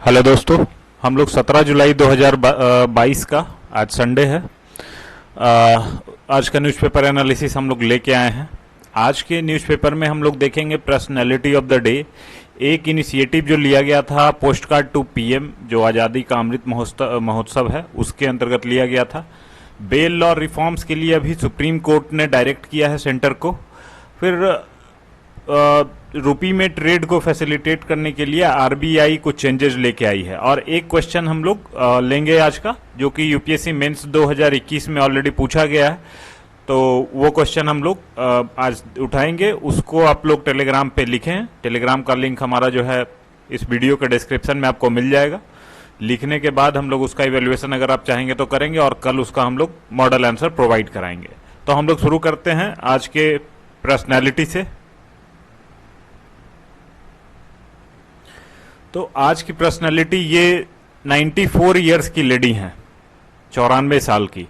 Hello दोस्तों, हम लोग 17 जुलाई 2022 का आज संडे है। आज का न्यूज़पेपर एनालिसिस हम लोग लेके आए हैं। आज के न्यूज़पेपर में हम लोग देखेंगे पर्सनैलिटी ऑफ द डे। एक इनिशिएटिव जो लिया गया था पोस्ट कार्ड टू पीएम, जो आज़ादी का अमृत महोत्सव है, उसके अंतर्गत लिया गया था। बेल लॉ रिफॉर्म्स के लिए अभी सुप्रीम कोर्ट ने डायरेक्ट किया है सेंटर को। फिर रुपी में ट्रेड को फैसिलिटेट करने के लिए आरबीआई कुछ चेंजेस लेके आई है। और एक क्वेश्चन हम लोग लेंगे आज का, जो कि यूपीएससी मेंस 2021 में ऑलरेडी पूछा गया है, तो वो क्वेश्चन हम लोग आज उठाएंगे। उसको आप लोग टेलीग्राम पे लिखें। टेलीग्राम का लिंक हमारा जो है इस वीडियो के डिस्क्रिप्शन में आपको मिल जाएगा। लिखने के बाद हम लोग उसका इवेल्युएशन अगर आप चाहेंगे तो करेंगे, और कल उसका हम लोग मॉडल आंसर प्रोवाइड कराएंगे। तो हम लोग शुरू करते हैं आज के पर्सनैलिटी से। तो आज की पर्सनैलिटी ये 94 इयर्स की लेडी हैं, 94 साल की।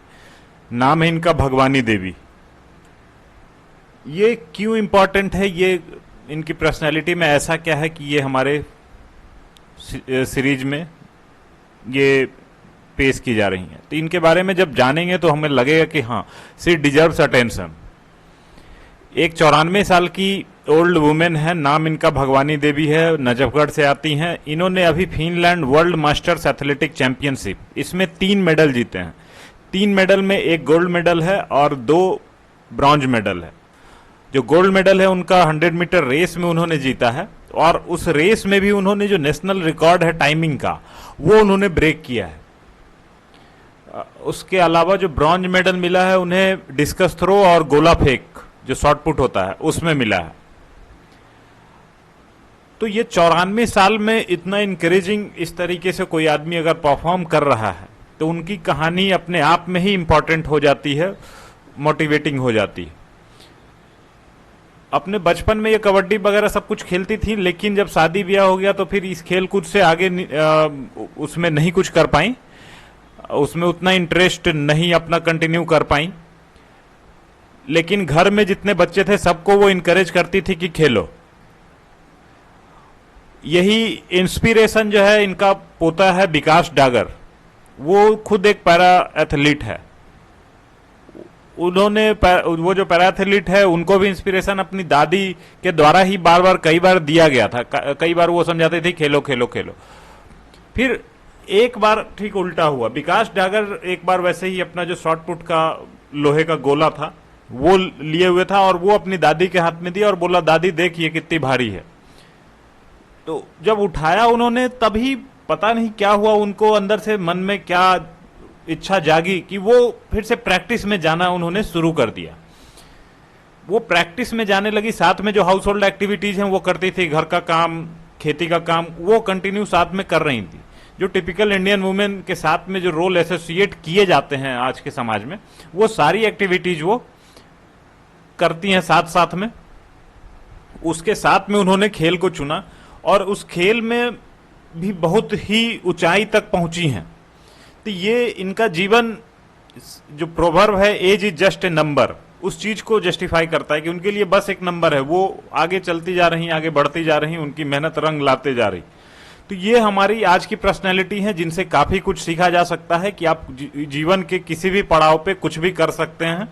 नाम है इनका भगवानी देवी। ये क्यों इंपॉर्टेंट है, ये इनकी पर्सनैलिटी में ऐसा क्या है कि ये हमारे सीरीज में ये पेश की जा रही हैं। तो इनके बारे में जब जानेंगे तो हमें लगेगा कि हाँ, शी डिजर्व्स अटेंशन। एक 94 साल की ओल्ड वुमेन है, नाम इनका भगवानी देवी है, नजफगढ़ से आती हैं। इन्होंने अभी Finland world masters athletic championship, इसमें 3 मेडल जीते हैं। 3 मेडल में एक गोल्ड मेडल है और 2 ब्रॉन्ज मेडल है। जो गोल्ड मेडल है उनका 100 मीटर रेस में उन्होंने जीता है, और उस रेस में भी उन्होंने जो नेशनल रिकॉर्ड है टाइमिंग का, वो उन्होंने ब्रेक किया है। उसके अलावा जो ब्रॉन्ज मेडल मिला है उन्हें डिस्कस थ्रो और गोला फेंक, जो शॉर्ट पुट होता है, उसमें मिला है। तो ये 94 साल में इतना इंकरेजिंग इस तरीके से कोई आदमी अगर परफॉर्म कर रहा है, तो उनकी कहानी अपने आप में ही इंपॉर्टेंट हो जाती है, मोटिवेटिंग हो जाती है। अपने बचपन में ये कबड्डी वगैरह सब कुछ खेलती थी, लेकिन जब शादी ब्याह हो गया तो फिर इस खेल कूद से आगे उसमें नहीं कुछ कर पाई, उसमें उतना इंटरेस्ट नहीं अपना कंटिन्यू कर पाई। लेकिन घर में जितने बच्चे थे सबको वो इनकरेज करती थी कि खेलो। यही इंस्पिरेशन जो है, इनका पोता है विकास डागर, वो खुद एक पैरा एथलीट है। उन्होंने वो जो पैरा एथलीट है उनको भी इंस्पिरेशन अपनी दादी के द्वारा ही कई बार दिया गया था। कई बार वो समझाते थे खेलो खेलो खेलो। फिर एक बार ठीक उल्टा हुआ। विकास डागर एक बार वैसे ही अपना जो शॉर्ट पुट का लोहे का गोला था वो लिए हुए था, और वो अपनी दादी के हाथ में दिया और बोला, दादी देख ये कितनी भारी है। तो जब उठाया उन्होंने, तभी पता नहीं क्या हुआ, उनको अंदर से मन में क्या इच्छा जागी कि वो फिर से प्रैक्टिस में जाना उन्होंने शुरू कर दिया। वो प्रैक्टिस में जाने लगी, साथ में जो हाउस होल्ड एक्टिविटीज हैं वो करती थी, घर का काम, खेती का काम, वो कंटिन्यू साथ में कर रही थी। जो टिपिकल इंडियन वुमेन के साथ में जो रोल एसोसिएट किए जाते हैं आज के समाज में, वो सारी एक्टिविटीज वो करती हैं साथ साथ में। उसके साथ में उन्होंने खेल को चुना, और उस खेल में भी बहुत ही ऊंचाई तक पहुंची हैं। तो ये इनका जीवन, जो प्रोवर्ब है age is just a number, उस चीज को जस्टिफाई करता है कि उनके लिए बस एक नंबर है। वो आगे चलती जा रही, आगे बढ़ती जा रही, उनकी मेहनत रंग लाते जा रही। तो ये हमारी आज की पर्सनैलिटी है, जिनसे काफी कुछ सीखा जा सकता है कि आप जीवन के किसी भी पड़ाव पे कुछ भी कर सकते हैं।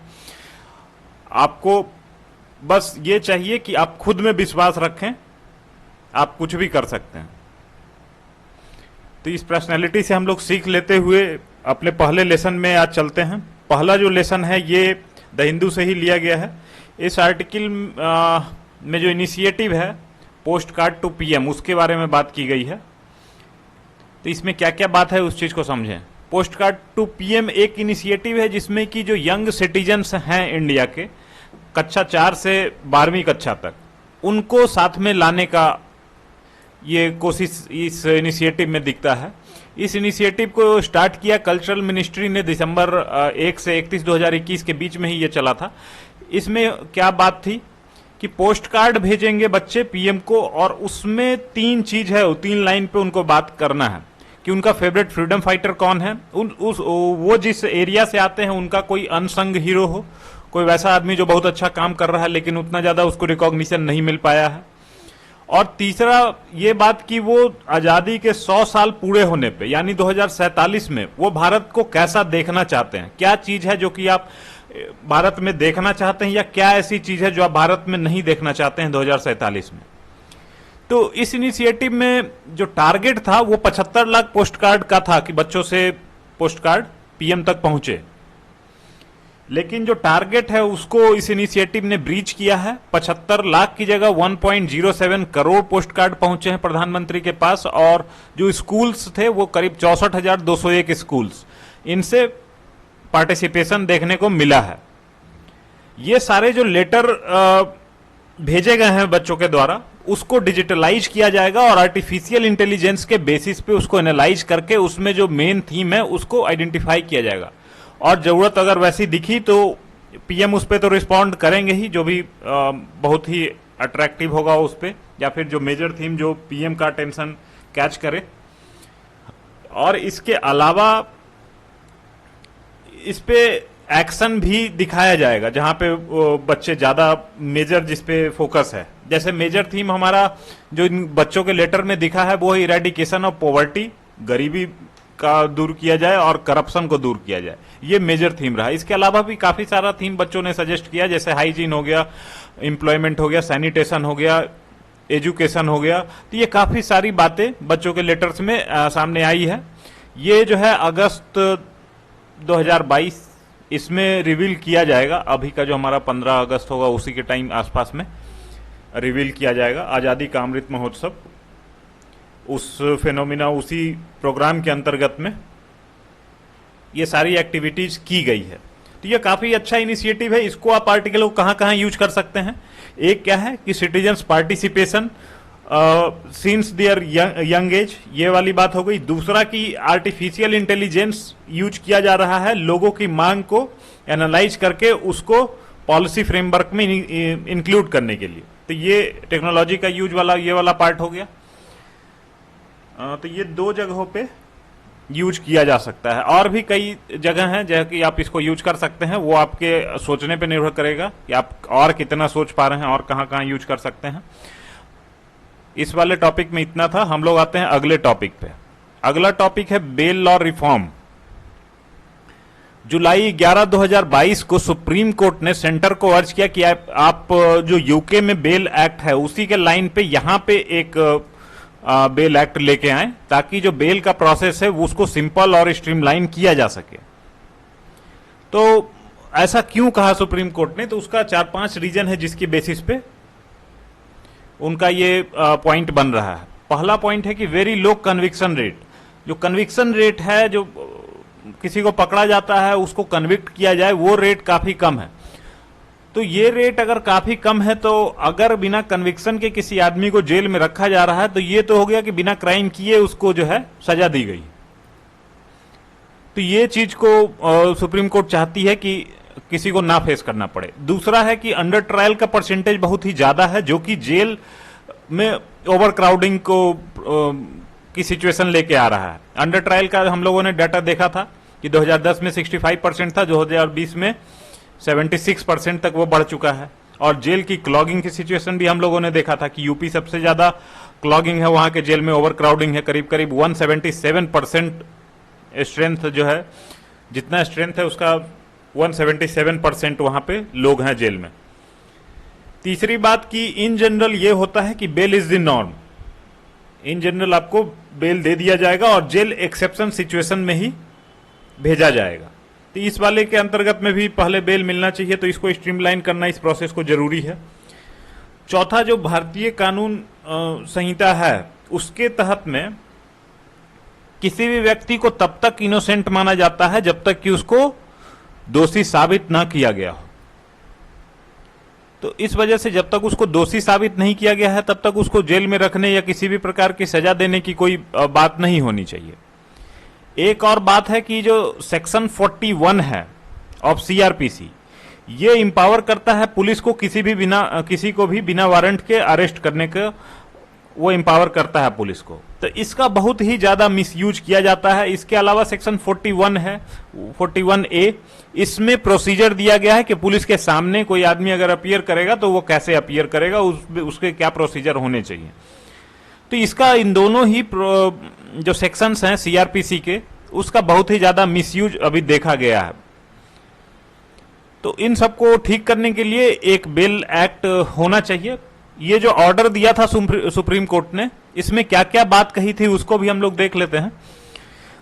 आपको बस ये चाहिए कि आप खुद में विश्वास रखें, आप कुछ भी कर सकते हैं। तो इस पर्सनैलिटी से हम लोग सीख लेते हुए अपने पहले लेसन में आज चलते हैं। पहला जो लेसन है ये द हिंदू से ही लिया गया है। इस आर्टिकल में जो इनिशिएटिव है पोस्ट कार्ड टू पीएम, उसके बारे में बात की गई है। तो इसमें क्या क्या बात है उस चीज को समझें। पोस्ट कार्ड टू पीएम एक इनिशिएटिव है जिसमें कि जो यंग सिटीजन्स हैं इंडिया के, कक्षा 4 से 12वीं कक्षा तक, उनको साथ में लाने का ये कोशिश इस इनिशिएटिव में दिखता है। इस इनिशिएटिव को स्टार्ट किया कल्चरल मिनिस्ट्री ने दिसंबर 1 से 31 2021 के बीच में ही ये चला था। इसमें क्या बात थी कि पोस्ट कार्ड भेजेंगे बच्चे पीएम को, और उसमें 3 चीज है, 3 लाइन पे उनको बात करना है कि उनका फेवरेट फ्रीडम फाइटर कौन है, वो जिस एरिया से आते हैं उनका कोई अनसंग हीरो हो, कोई वैसा आदमी जो बहुत अच्छा काम कर रहा है लेकिन उतना ज्यादा उसको रिकॉग्निशन नहीं मिल पाया है, और तीसरा ये बात कि वो आजादी के 100 साल पूरे होने पे यानी 2047 में वो भारत को कैसा देखना चाहते हैं, क्या चीज है जो कि आप भारत में देखना चाहते हैं, या क्या ऐसी चीज है जो आप भारत में नहीं देखना चाहते हैं 2047 में। तो इस इनिशिएटिव में जो टारगेट था वो 75 लाख पोस्ट कार्ड का था कि बच्चों से पोस्ट कार्ड पीएम तक पहुंचे, लेकिन जो टारगेट है उसको इस इनिशिएटिव ने ब्रीच किया है। 75 लाख की जगह 1.07 करोड़ पोस्ट कार्ड पहुंचे हैं प्रधानमंत्री के पास, और जो स्कूल्स थे वो करीब 64,201 स्कूल्स, इनसे पार्टिसिपेशन देखने को मिला है। ये सारे जो लेटर भेजे गए हैं बच्चों के द्वारा उसको डिजिटलाइज किया जाएगा और आर्टिफिशियल इंटेलिजेंस के बेसिस पे उसको एनालाइज करके उसमें जो मेन थीम है उसको आइडेंटिफाई किया जाएगा, और जरूरत अगर वैसी दिखी तो पीएम उस पर तो रिस्पॉन्ड करेंगे ही, जो भी बहुत ही अट्रैक्टिव होगा उस पर, या फिर जो मेजर थीम जो पीएम का अटेंशन कैच करे। और इसके अलावा इस पे एक्शन भी दिखाया जाएगा जहां पे बच्चे ज्यादा मेजर जिस पे फोकस है। जैसे मेजर थीम हमारा जो इन बच्चों के लेटर में दिखा है वो है इरेडिकेशन ऑफ पॉवर्टी, गरीबी का दूर किया जाए और करप्शन को दूर किया जाए, ये मेजर थीम रहा। इसके अलावा भी काफी सारा थीम बच्चों ने सजेस्ट किया, जैसे हाइजीन हो गया, एम्प्लॉयमेंट हो गया, सैनिटेशन हो गया, एजुकेशन हो गया। तो ये काफी सारी बातें बच्चों के लेटर्स में सामने आई है। ये जो है अगस्त 2022 इसमें रिवील किया जाएगा। अभी का जो हमारा 15 अगस्त होगा उसी के टाइम आसपास में रिवील किया जाएगा आजादी का अमृत महोत्सव। उस फेनोमिना उसी प्रोग्राम के अंतर्गत में ये सारी एक्टिविटीज की गई है। तो ये काफी अच्छा इनिशिएटिव है। इसको आप आर्टिकल को कहां कहां यूज कर सकते हैं। एक क्या है कि citizens participation since there young age, ये वाली बात हो गई। दूसरा कि आर्टिफिशियल इंटेलिजेंस यूज किया जा रहा है लोगों की मांग को एनालाइज करके उसको पॉलिसी फ्रेमवर्क में इंक्लूड करने के लिए। तो ये टेक्नोलॉजी का यूज वाला ये वाला पार्ट हो गया। तो ये दो जगहों पे यूज किया जा सकता है। और भी कई जगह हैं जहाँ कि आप इसको यूज कर सकते हैं, वो आपके सोचने पे निर्भर करेगा कि आप और कितना सोच पा रहे हैं और कहाँ कहाँ यूज कर सकते हैं। इस वाले टॉपिक में इतना था। हम लोग आते हैं अगले टॉपिक पे। अगला टॉपिक है बेल लॉ रिफॉर्म। जुलाई 11, 2022 को सुप्रीम कोर्ट ने सेंटर को अर्ज किया कि आप जो यूके में बेल एक्ट है उसी के लाइन पे यहां पे एक बेल एक्ट लेके आए, ताकि जो बेल का प्रोसेस है उसको सिंपल और स्ट्रीमलाइन किया जा सके। तो ऐसा क्यों कहा सुप्रीम कोर्ट ने, तो उसका 4-5 रीजन है जिसकी बेसिस पे उनका ये पॉइंट बन रहा है। पहला पॉइंट है कि वेरी लो कन्विक्शन रेट। जो कन्विक्शन रेट है, जो किसी को पकड़ा जाता है उसको कन्विक्ट किया जाए, वो रेट काफी कम है। तो ये रेट अगर काफी कम है तो अगर बिना कन्विक्शन के किसी आदमी को जेल में रखा जा रहा है तो ये तो हो गया कि बिना क्राइम किए उसको जो है सजा दी गई। तो ये चीज को सुप्रीम कोर्ट चाहती है कि किसी को ना फेस करना पड़े। दूसरा है कि अंडर ट्रायल का परसेंटेज बहुत ही ज्यादा है, जो कि जेल में ओवर क्राउडिंग को की सिचुएशन लेके आ रहा है। अंडर ट्रायल का हम लोगों ने डाटा देखा था कि 2010 में 65% था, 2020 में 76% तक वो बढ़ चुका है। और जेल की क्लॉगिंग की सिचुएशन भी हम लोगों ने देखा था कि यूपी सबसे ज्यादा क्लॉगिंग है, वहां के जेल में ओवर क्राउडिंग है। करीब करीब 177% स्ट्रेंथ जो है, जितना स्ट्रेंथ है उसका 177% वहां पे लोग हैं जेल में। तीसरी बात कि इन जनरल ये होता है कि bail is the norm. In general आपको बेल दे दिया जाएगा और जेल एक्सेप्शन सिचुएशन में ही भेजा जाएगा। तो इस वाले के अंतर्गत में भी पहले बेल मिलना चाहिए, तो इसको स्ट्रीमलाइन करना इस प्रोसेस को जरूरी है। चौथा, जो भारतीय कानून संहिता है उसके तहत में किसी भी व्यक्ति को तब तक इनोसेंट माना जाता है जब तक कि उसको दोषी साबित ना किया गया हो। तो इस वजह से जब तक उसको दोषी साबित नहीं किया गया है तब तक उसको जेल में रखने या किसी भी प्रकार की सजा देने की कोई बात नहीं होनी चाहिए। एक और बात है कि जो सेक्शन 41 है ऑफ सीआरपीसी, ये इंपावर करता है पुलिस को किसी को भी बिना वारंट के अरेस्ट करने का वो एम्पावर करता है पुलिस को। तो इसका बहुत ही ज्यादा मिसयूज किया जाता है। इसके अलावा सेक्शन 41 है, 41A, इसमें प्रोसीजर दिया गया है कि पुलिस के सामने कोई आदमी अगर अपीयर करेगा तो वो कैसे अपीयर करेगा, उसके क्या प्रोसीजर होने चाहिए। तो इसका इन दोनों ही जो सेक्शंस हैं सीआरपीसी के, उसका बहुत ही ज्यादा मिसयूज अभी देखा गया है। तो इन सबको ठीक करने के लिए एक बेल एक्ट होना चाहिए। ये जो ऑर्डर दिया था सुप्रीम कोर्ट ने, इसमें क्या क्या बात कही थी उसको भी हम लोग देख लेते हैं।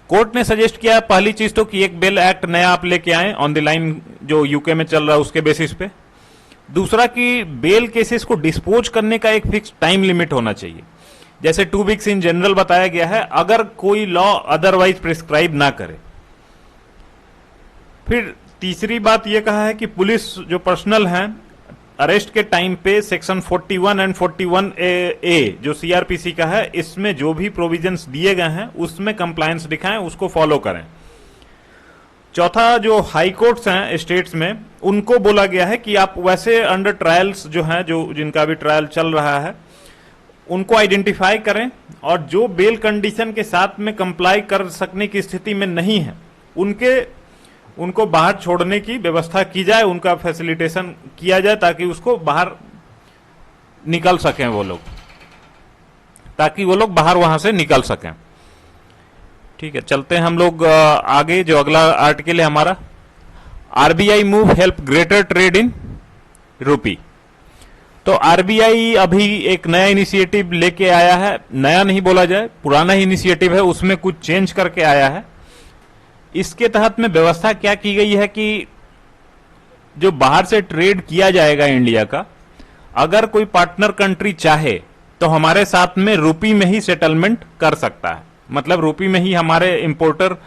कोर्ट ने सजेस्ट किया पहली चीज तो कि एक बेल एक्ट नया आप लेके आए ऑन द लाइन जो यूके में चल रहा है उसके बेसिस पे। दूसरा कि बेल केसेस को डिस्पोज करने का एक फिक्स टाइम लिमिट होना चाहिए, जैसे 2 वीक्स इन जनरल बताया गया है, अगर कोई लॉ अदरवाइज प्रिस्क्राइब ना करे। फिर तीसरी बात यह कहा है कि पुलिस जो पर्सनल हैं अरेस्ट के टाइम पे सेक्शन 41 एंड 41A जो सीआरपीसी का है, इसमें जो भी प्रोविजंस दिए गए हैं उसमें कंप्लायंस दिखाएं, उसको फॉलो करें। चौथा, जो हाई कोर्ट्स हैं स्टेट्स में, उनको बोला गया है कि आप वैसे अंडर ट्रायल्स जो हैं, जो जिनका भी ट्रायल चल रहा है, उनको आइडेंटिफाई करें और जो बेल कंडीशन के साथ में कंप्लाई कर सकने की स्थिति में नहीं है उनको बाहर छोड़ने की व्यवस्था की जाए, उनका फैसिलिटेशन किया जाए ताकि उसको बाहर निकल सकें वो लोग, ताकि वो लोग बाहर वहां से निकल सकें। ठीक है, चलते हैं हम लोग आगे। जो अगला आर्टिकल है हमारा, RBI move help greater trade in रूपी। तो आरबीआई अभी एक नया इनिशिएटिव लेके आया है, नया नहीं बोला जाए, पुराना ही इनिशिएटिव है, उसमें कुछ चेंज करके आया है। इसके तहत में व्यवस्था क्या की गई है कि जो बाहर से ट्रेड किया जाएगा इंडिया का, अगर कोई पार्टनर कंट्री चाहे तो हमारे साथ में रूपी में ही सेटलमेंट कर सकता है। मतलब रूपी में ही हमारे इंपोर्टर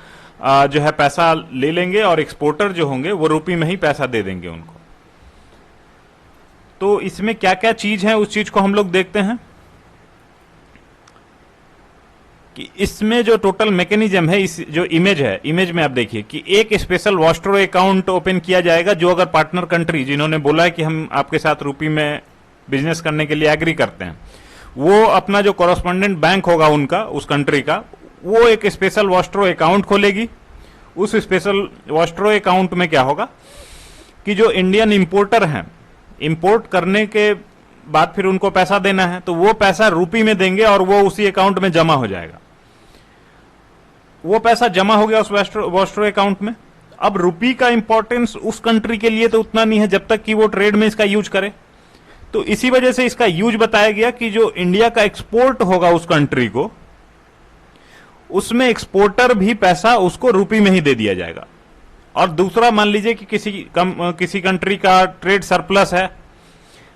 जो है पैसा ले लेंगे और एक्सपोर्टर जो होंगे वो रूपी में ही पैसा दे देंगे उनको। तो इसमें क्या क्या चीज है उस चीज को हम लोग देखते हैं कि इसमें जो टोटल मैकेनिज्म है, इस जो इमेज है, इमेज में आप देखिए कि एक स्पेशल वॉस्ट्रो अकाउंट ओपन किया जाएगा। जो अगर पार्टनर कंट्री जिन्होंने बोला है कि हम आपके साथ रूपी में बिजनेस करने के लिए एग्री करते हैं, वो अपना जो कॉरेस्पॉन्डेंट बैंक होगा उनका, उस कंट्री का, वो एक स्पेशल वॉस्ट्रो अकाउंट खोलेगी। उस स्पेशल वॉस्ट्रो अकाउंट में क्या होगा कि जो इंडियन इंपोर्टर हैं, इंपोर्ट करने के बाद फिर उनको पैसा देना है, तो वो पैसा रूपी में देंगे और वो उसी अकाउंट में जमा हो जाएगा। वो पैसा जमा हो गया उस वॉस्ट्रो अकाउंट में। अब रूपी का इंपॉर्टेंस उस कंट्री के लिए तो उतना नहीं है जब तक कि वो ट्रेड में इसका यूज करे। तो इसी वजह से इसका यूज बताया गया कि जो इंडिया का एक्सपोर्ट होगा उस कंट्री को, उसमें एक्सपोर्टर भी पैसा उसको रूपी में ही दे दिया जाएगा। और दूसरा, मान लीजिए कि किसी कंट्री का ट्रेड सरप्लस है।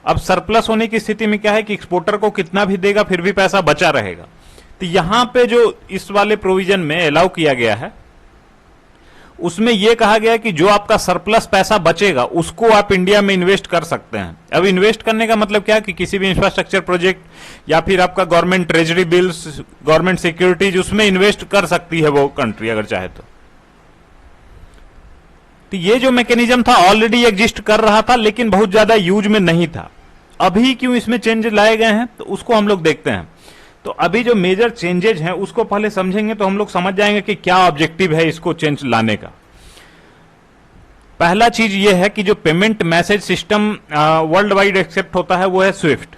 अब सरप्लस होने की स्थिति में क्या है कि एक्सपोर्टर को कितना भी देगा फिर भी पैसा बचा रहेगा। तो यहां पे जो इस वाले प्रोविजन में अलाउ किया गया है, उसमें यह कहा गया है कि जो आपका सरप्लस पैसा बचेगा उसको आप इंडिया में इन्वेस्ट कर सकते हैं। अब इन्वेस्ट करने का मतलब क्या है कि किसी भी इंफ्रास्ट्रक्चर प्रोजेक्ट या फिर आपका government treasury bills, government securities, उसमें इन्वेस्ट कर सकती है वो कंट्री अगर चाहे तो। तो ये जो मैकेनिज्म था ऑलरेडी एग्जिस्ट कर रहा था, लेकिन बहुत ज्यादा यूज में नहीं था। अभी क्यों इसमें चेंज लाए गए हैं तो उसको हम लोग देखते हैं। तो अभी जो मेजर चेंजेज हैं उसको पहले समझेंगे तो हम लोग समझ जाएंगे कि क्या ऑब्जेक्टिव है इसको चेंज लाने का। पहला चीज ये है कि जो payment message system world wide accept होता है वो है SWIFT,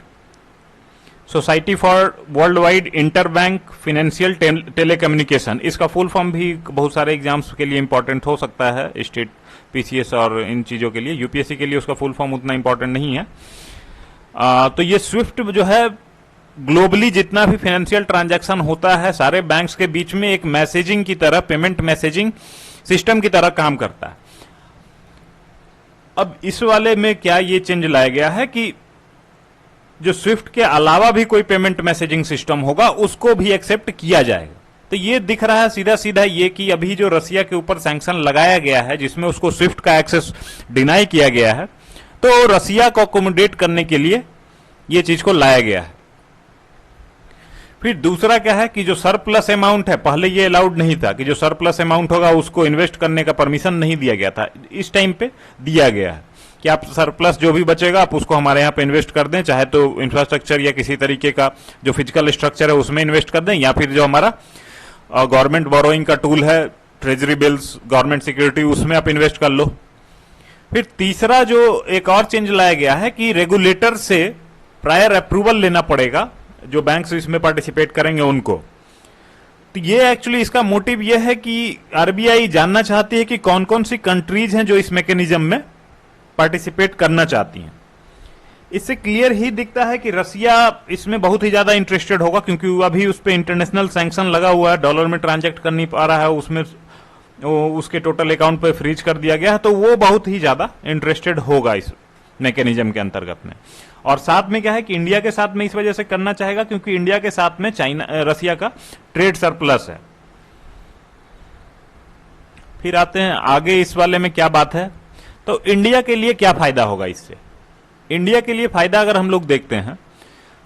society for world wide inter bank financial telecommunication. इसका फुल फॉर्म भी बहुत सारे एग्जाम्स के लिए इंपॉर्टेंट हो सकता है, स्टेट पीसीएस और इन चीजों के लिए। यूपीएससी के लिए उसका फुल फॉर्म उतना इंपॉर्टेंट नहीं है। तो ये स्विफ्ट जो है ग्लोबली जितना भी फाइनेंशियल ट्रांजैक्शन होता है सारे बैंक्स के बीच में एक मैसेजिंग की तरह, पेमेंट मैसेजिंग सिस्टम की तरह काम करता है। अब इस वाले में क्या ये चेंज लाया गया है कि जो स्विफ्ट के अलावा भी कोई पेमेंट मैसेजिंग सिस्टम होगा उसको भी एक्सेप्ट किया जाएगा। तो ये दिख रहा है सीधा सीधा ये कि अभी जो रसिया के ऊपर सैंक्शन लगाया गया है जिसमें उसको स्विफ्ट का एक्सेस डिनाई किया गया है, तो रसिया को अकोमोडेट करने के लिए ये चीज को लाया गया है। फिर दूसरा क्या है कि जो सरप्लस अमाउंट है, पहले ये अलाउड नहीं था कि जो सरप्लस अमाउंट होगा उसको इन्वेस्ट करने का परमिशन नहीं दिया गया था, इस टाइम पे दिया गया है। कि आप सरप्लस जो भी बचेगा आप उसको हमारे यहाँ पे इन्वेस्ट कर दें, चाहे तो इंफ्रास्ट्रक्चर या किसी तरीके का जो फिजिकल स्ट्रक्चर है उसमें इन्वेस्ट कर दें, या फिर जो हमारा गवर्नमेंट बोरोइंग का टूल है ट्रेजरी बिल्स, गवर्नमेंट सिक्योरिटी, उसमें आप इन्वेस्ट कर लो। फिर तीसरा जो एक और चेंज लाया गया है कि रेगुलेटर से प्रायर अप्रूवल लेना पड़ेगा जो बैंक्स इसमें पार्टिसिपेट करेंगे उनको। तो ये एक्चुअली इसका मोटिव ये है कि आरबीआई जानना चाहती है कि कौन कौन सी कंट्रीज हैं जो इस मैकेनिज्म में पार्टिसिपेट करना चाहती हैं। इससे क्लियर ही दिखता है कि रसिया इसमें बहुत ही ज्यादा इंटरेस्टेड होगा, क्योंकि अभी उस पर इंटरनेशनल सैंक्शन लगा हुआ है, डॉलर में ट्रांजैक्ट कर नहीं पा रहा है, उसमें उसके टोटल अकाउंट पे फ्रीज कर दिया गया है, तो वो बहुत ही ज्यादा इंटरेस्टेड होगा इस मैकेनिज्म के अंतर्गत में। और साथ में क्या है कि इंडिया के साथ में इस वजह से करना चाहेगा क्योंकि इंडिया के साथ में रसिया का ट्रेड सरप्लस है। फिर आते हैं आगे इस वाले में क्या बात है। तो इंडिया के लिए क्या फायदा होगा इससे? इंडिया के लिए फायदा अगर हम लोग देखते हैं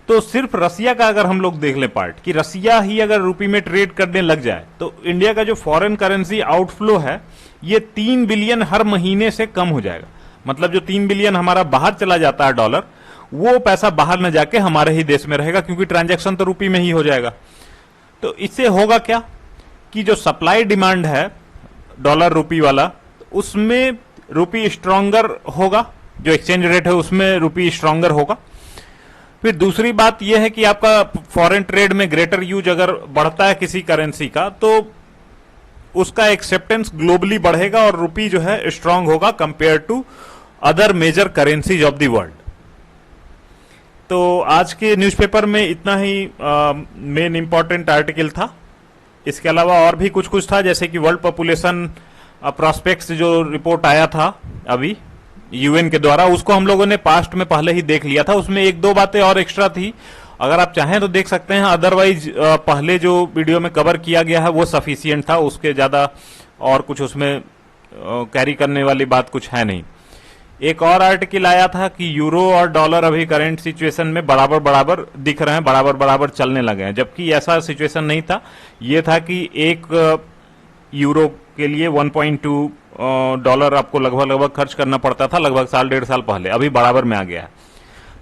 तो सिर्फ रसिया का अगर हम लोग देख लें पार्ट कि रसिया ही अगर रुपये में ट्रेड करने लग जाए तो इंडिया का जो फॉरेन करेंसी आउटफ्लो है ये 3 बिलियन हर महीने से कम हो जाएगा। मतलब जो 3 बिलियन हमारा बाहर चला जाता है डॉलर, वो पैसा बाहर न जाके हमारे ही देश में रहेगा, क्योंकि ट्रांजैक्शन तो रुपये में ही हो जाएगा। तो इससे होगा क्या कि जो सप्लाई डिमांड है डॉलर रुपये वाला, उसमें रुपये स्ट्रांगर होगा, जो एक्सचेंज रेट है उसमें रुपये स्ट्रांगर होगा। फिर दूसरी बात यह है कि आपका फॉरेन ट्रेड में ग्रेटर यूज अगर बढ़ता है किसी करेंसी का तो उसका एक्सेप्टेंस ग्लोबली बढ़ेगा और रुपये जो है स्ट्रांग होगा compare to other major currencies of the world. तो आज के न्यूज़पेपर में इतना ही मेन इंपॉर्टेंट आर्टिकल था। इसके अलावा और भी कुछ कुछ था, जैसे कि वर्ल्ड पॉपुलेशन प्रोस्पेक्ट्स जो रिपोर्ट आया था अभी यूएन के द्वारा, उसको हम लोगों ने पास्ट में पहले ही देख लिया था। उसमें एक दो बातें और एक्स्ट्रा थी, अगर आप चाहें तो देख सकते हैं। अदरवाइज पहले जो वीडियो में कवर किया गया है वो सफिशिएंट था, उसके ज्यादा और कुछ उसमें कैरी करने वाली बात कुछ है नहीं। एक और आर्टिकल आया था कि यूरो और डॉलर अभी करंट सिचुएशन में बराबर बराबर दिख रहे हैं, बराबर बराबर चलने लगे हैं, जबकि ऐसा सिचुएशन नहीं था। ये था कि एक यूरो के लिए 1.2 डॉलर आपको लगभग खर्च करना पड़ता था लगभग साल डेढ़ साल पहले, अभी बराबर में आ गया है।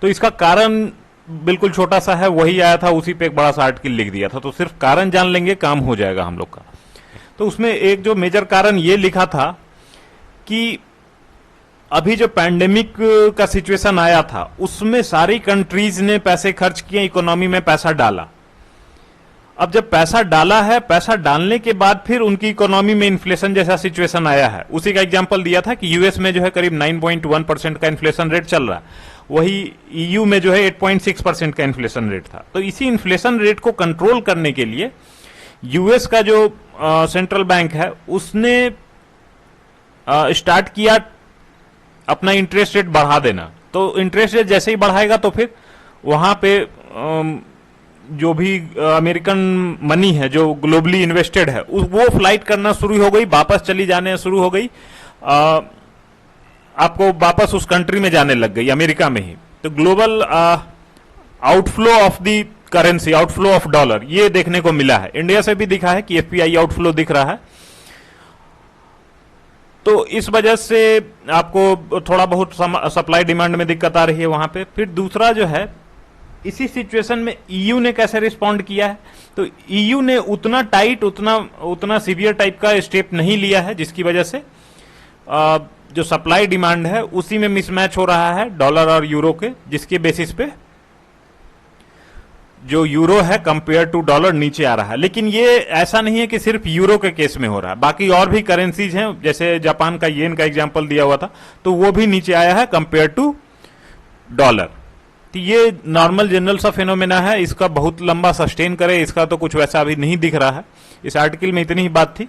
तो इसका कारण बिल्कुल छोटा सा है, वही आया था, उसी पे एक बड़ा सा आर्टिकल लिख दिया था। तो सिर्फ कारण जान लेंगे काम हो जाएगा हम लोग का। तो उसमें एक जो मेजर कारण ये लिखा था कि अभी जो पैंडेमिक का सिचुएशन आया था उसमें सारी कंट्रीज ने पैसे खर्च किए, इकोनॉमी में पैसा डाला। अब जब पैसा डाला है, पैसा डालने के बाद फिर उनकी इकोनॉमी में इन्फ्लेशन जैसा सिचुएशन आया है। उसी का एग्जांपल दिया था कि यूएस में जो है करीब 9.1% का इन्फ्लेशन रेट चल रहा है, वही ईयू में जो है 8.6% का इन्फ्लेशन रेट था। तो इसी इन्फ्लेशन रेट को कंट्रोल करने के लिए यूएस का जो सेंट्रल बैंक है उसने स्टार्ट किया अपना इंटरेस्ट रेट बढ़ा देना। तो इंटरेस्ट रेट जैसे ही बढ़ाएगा तो फिर वहां पे जो भी अमेरिकन मनी है जो ग्लोबली इन्वेस्टेड है वो फ्लाइट करना शुरू हो गई, वापस चली जाने शुरू हो गई, आपको वापस उस कंट्री में जाने लग गई, अमेरिका में ही। तो global outflow of the currency, outflow of dollar, ये देखने को मिला है। इंडिया से भी दिखा है कि एफपीआई आउटफ्लो दिख रहा है। तो इस वजह से आपको थोड़ा बहुत सप्लाई डिमांड में दिक्कत आ रही है वहां पे। फिर दूसरा जो है, इसी सिचुएशन में ईयू ने कैसे रिस्पॉन्ड किया है, तो ईयू ने उतना टाइट, उतना सीवियर टाइप का स्टेप नहीं लिया है, जिसकी वजह से जो सप्लाई डिमांड है उसी में मिसमैच हो रहा है डॉलर और यूरो के, जिसके बेसिस पे जो यूरो है कंपेयर टू डॉलर नीचे आ रहा है। लेकिन ये ऐसा नहीं है कि सिर्फ यूरो के केस में हो रहा है, बाकी और भी करेंसीज हैं, जैसे जापान का येन का एग्जांपल दिया हुआ था, तो वो भी नीचे आया है कंपेयर टू डॉलर। तो ये नॉर्मल जनरल सा फिनोमेना है, इसका बहुत लंबा सस्टेन करे इसका तो कुछ वैसा अभी नहीं दिख रहा है। इस आर्टिकल में इतनी ही बात थी।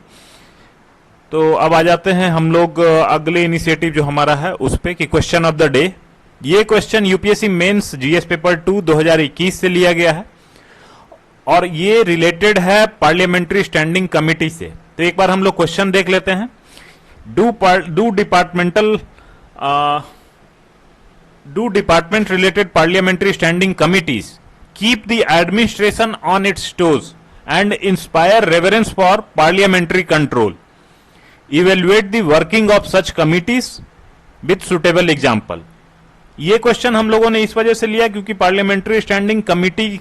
तो अब आ जाते हैं हम लोग अगले इनिशिएटिव जो हमारा है उस पे कि क्वेश्चन ऑफ द डे। ये question UPSC mains GS paper 2 2021 से लिया गया है और ये रिलेटेड है पार्लियामेंट्री स्टैंडिंग कमेटी से। तो एक बार हम लोग क्वेश्चन देख लेते हैं। Do department related parliamentary standing committees keep the administration on its toes and inspire reverence for parliamentary control? Evaluate the working of such committees with suitable example. ये question हम लोगों ने इस वजह से लिया क्योंकि पार्लियामेंट्री स्टैंडिंग कमिटी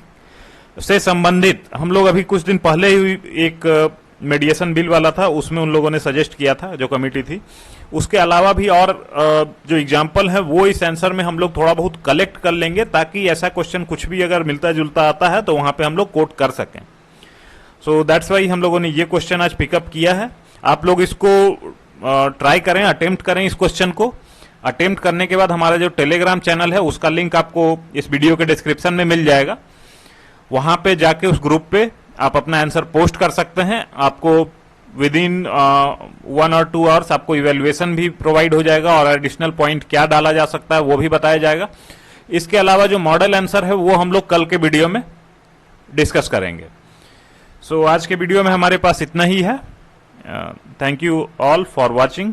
से संबंधित हम लोग अभी कुछ दिन पहले ही एक मेडिएशन बिल वाला था, उसमें उन लोगों ने सजेस्ट किया था, जो कमेटी थी। उसके अलावा भी और जो एग्जाम्पल है वो इस आंसर में हम लोग थोड़ा बहुत कलेक्ट कर लेंगे, ताकि ऐसा क्वेश्चन कुछ भी अगर मिलता जुलता आता है तो वहां पे हम लोग कोट कर सकें। सो दैट्स वाई हम लोगों ने ये क्वेश्चन आज पिकअप किया है। आप लोग इसको ट्राई करें, अटेम्प्ट करें इस क्वेश्चन को। अटेम्प्ट करने के बाद हमारा जो टेलीग्राम चैनल है उसका लिंक आपको इस वीडियो के डिस्क्रिप्शन में मिल जाएगा। वहां पे जाके उस ग्रुप पे आप अपना आंसर पोस्ट कर सकते हैं। आपको विद इन 1 और 2 आवर्स आपको इवेल्युएशन भी प्रोवाइड हो जाएगा और एडिशनल पॉइंट क्या डाला जा सकता है वो भी बताया जाएगा। इसके अलावा जो मॉडल आंसर है वो हम लोग कल के वीडियो में डिस्कस करेंगे। सो आज के वीडियो में हमारे पास इतना ही है। Thank you all for watching.